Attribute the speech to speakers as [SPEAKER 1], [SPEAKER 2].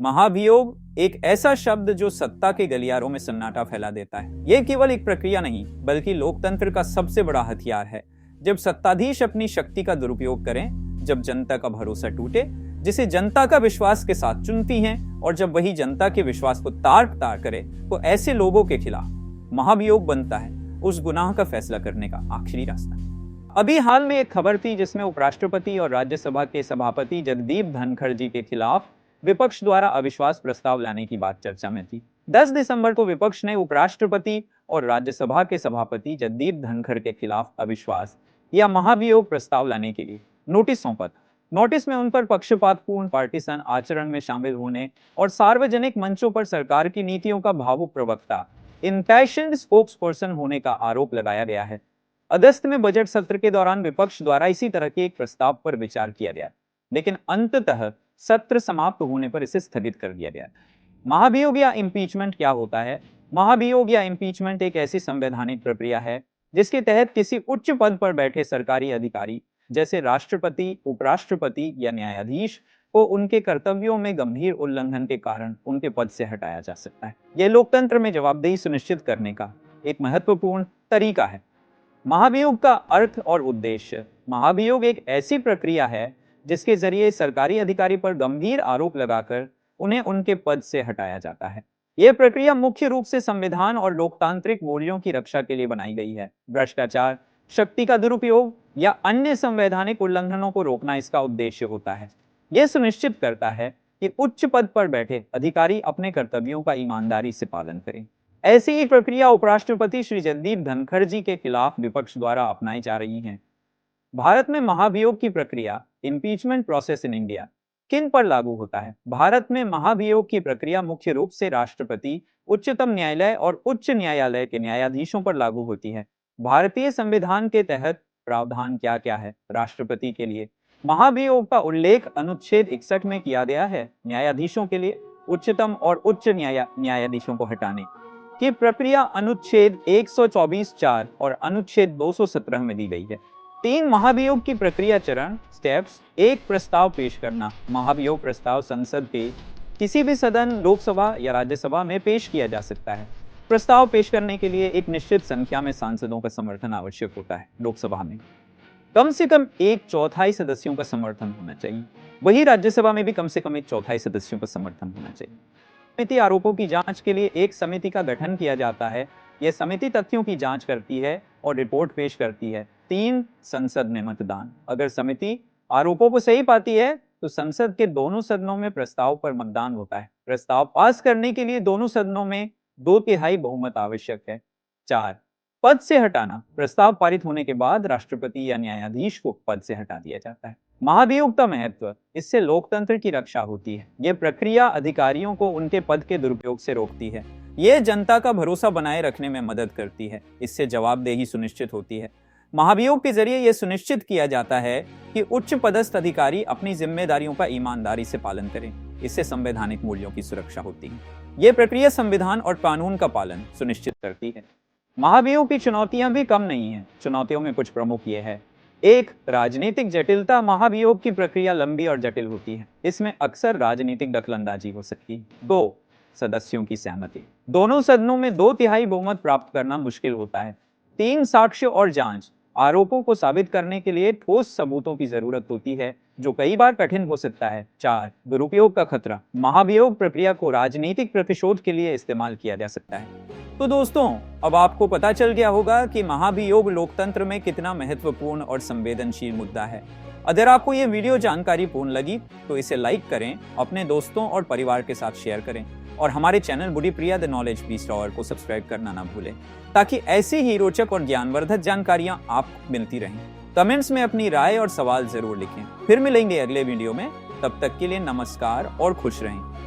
[SPEAKER 1] महाभियोग एक ऐसा शब्द जो सत्ता के गलियारों में सन्नाटा फैला देता है। यह केवल एक प्रक्रिया नहीं, बल्कि लोकतंत्र का सबसे बड़ा हथियार है। जब सत्ताधीश अपनी शक्ति का दुरुपयोग करें, जब जनता का भरोसा टूटे, जिसे जनता का विश्वास के साथ चुनती हैं, और जब वही जनता के विश्वास को तार करे, तो ऐसे लोगों के खिलाफ महाभियोग बनता है उस गुनाह का फैसला करने का आखिरी रास्ता। अभी हाल में एक खबर थी जिसमें उपराष्ट्रपति और राज्यसभा के सभापति जगदीप धनखड़ जी के खिलाफ विपक्ष द्वारा अविश्वास प्रस्ताव लाने की बात चर्चा में थी। 10 दिसंबर को विपक्ष ने उपराष्ट्रपति और राज्यसभा के सभापति जगदीप धनखड़ के खिलाफ अविश्वास या महाभियोग प्रस्ताव लाने के लिए नोटिस सौंपा था। नोटिस में उन पर पक्षपातपूर्ण पार्टीसन आचरण में शामिल होने और सार्वजनिक मंचों पर सरकार की नीतियों का भावुक प्रवक्ता, इम्पैशन्ड स्पोक्सपर्सन होने का आरोप लगाया गया है। अगस्त में बजट सत्र के दौरान विपक्ष द्वारा इसी तरह के एक प्रस्ताव पर विचार किया गया, लेकिन अंततः सत्र समाप्त होने पर इसे स्थगित कर दिया गया। महाभियोग या इम्पीचमेंट क्या होता है? महाभियोग या इम्पीचमेंट एक ऐसी संवैधानिक प्रक्रिया है जिसके तहत किसी उच्च पद पर बैठे सरकारी अधिकारी जैसे राष्ट्रपति, उपराष्ट्रपति या न्यायाधीश को उनके कर्तव्यों में गंभीर उल्लंघन के कारण उनके पद से हटाया जा सकता है। यह लोकतंत्र में जवाबदेही सुनिश्चित करने का एक महत्वपूर्ण तरीका है। महाभियोग का अर्थ और उद्देश्य। महाभियोग एक ऐसी प्रक्रिया है जिसके जरिए सरकारी अधिकारी पर गंभीर आरोप लगाकर उन्हें उनके पद से हटाया जाता है। यह प्रक्रिया मुख्य रूप से संविधान और लोकतांत्रिक मूल्यों की रक्षा के लिए बनाई गई है। भ्रष्टाचार, शक्ति का दुरुपयोग या अन्य संवैधानिक उल्लंघनों को रोकना इसका उद्देश्य होता है। यह सुनिश्चित करता है कि उच्च पद पर बैठे अधिकारी अपने कर्तव्यों का ईमानदारी से पालन करें। ऐसी ही प्रक्रिया उपराष्ट्रपति श्री जगदीप धनखड़ जी के खिलाफ विपक्ष द्वारा अपनाई जा रही है। भारत में महाभियोग की प्रक्रिया, इम्पीचमेंट प्रोसेस इन इंडिया, किन पर लागू होता है? भारत में महाभियोग की प्रक्रिया मुख्य रूप से राष्ट्रपति, उच्चतम न्यायालय और उच्च न्यायालय के न्यायाधीशों पर लागू होती है। भारतीय संविधान के तहत प्रावधान क्या क्या है? राष्ट्रपति के लिए महाभियोग का उल्लेख अनुच्छेद 61 में किया गया है। न्यायाधीशों के लिए उच्चतम और उच्च न्यायाधीशों को हटाने की प्रक्रिया अनुच्छेद 124(4) और अनुच्छेद 217 में दी गई है। 3 महाभियोग की प्रक्रिया चरण, स्टेप्स। 1 प्रस्ताव पेश करना। महाभियोग प्रस्ताव संसद के किसी भी सदन, लोकसभा या राज्यसभा में पेश किया जा सकता है। प्रस्ताव पेश करने के लिए एक निश्चित संख्या में सांसदों का समर्थन आवश्यक होता है। लोकसभा में कम से कम 1/4 सदस्यों का समर्थन होना चाहिए। वही राज्यसभा में भी कम से कम 1/4 सदस्यों का समर्थन होना चाहिए। समिति आरोपों की जांच के लिए एक समिति का गठन किया जाता है। यह समिति तथ्यों की जांच करती है और रिपोर्ट पेश करती है। 3 संसद में मतदान। अगर समिति आरोपों को सही पाती है तो संसद के दोनों सदनों में प्रस्ताव पर मतदान होता है। प्रस्ताव पास करने के लिए दोनों सदनों में 2/3 बहुमत आवश्यक है। 4 पद से हटाना। प्रस्ताव पारित होने के बाद राष्ट्रपति या न्यायाधीश को पद से हटा दिया जाता है। महाभियोग का महत्व। इससे लोकतंत्र की रक्षा होती है। यह प्रक्रिया अधिकारियों को उनके पद के दुरुपयोग से रोकती है। यह जनता का भरोसा बनाए रखने में मदद करती है। इससे जवाबदेही सुनिश्चित होती है। महाभियोग के जरिए यह सुनिश्चित किया जाता है कि उच्च पदस्थ अधिकारी अपनी जिम्मेदारियों का ईमानदारी से पालन करें। इससे संवैधानिक मूल्यों की सुरक्षा होती है। यह प्रक्रिया संविधान और कानून का पालन सुनिश्चित करती है। महाभियोग की चुनौतियां भी कम नहीं है। चुनौतियों में कुछ प्रमुख ये है। 1 राजनीतिक जटिलता। महाभियोग की प्रक्रिया लंबी और जटिल होती है। इसमें अक्सर राजनीतिक दखलंदाजी हो सकती है। 2 सदस्यों की सहमति। दोनों सदनों में 2/3 बहुमत प्राप्त करना मुश्किल होता है। 3 साक्ष्य और जांच। आरोपों को साबित करने के लिए ठोस सबूतों की जरूरत होती है, जो कई बार कठिन हो सकता है। 4 दुरुपयोग का खतरा। महाभियोग प्रक्रिया को राजनीतिक प्रतिशोध के लिए इस्तेमाल किया जा सकता है। तो दोस्तों, अब आपको पता चल गया होगा कि महाभियोग लोकतंत्र में कितना महत्वपूर्ण और संवेदनशील मुद्दा है। अगर आपको ये वीडियो जानकारीपूर्ण लगी तो इसे लाइक करें, अपने दोस्तों और परिवार के साथ शेयर करें और हमारे channel Buddhipriya the knowledge peace tower को सब्सक्राइब करना ना भूलें, ताकि ऐसी ही रोचक और ज्ञानवर्धक जानकारियां आपको मिलती रहें। कमेंट्स में अपनी राय और सवाल जरूर लिखें। फिर मिलेंगे अगले वीडियो में। तब तक के लिए नमस्कार और खुश रहें।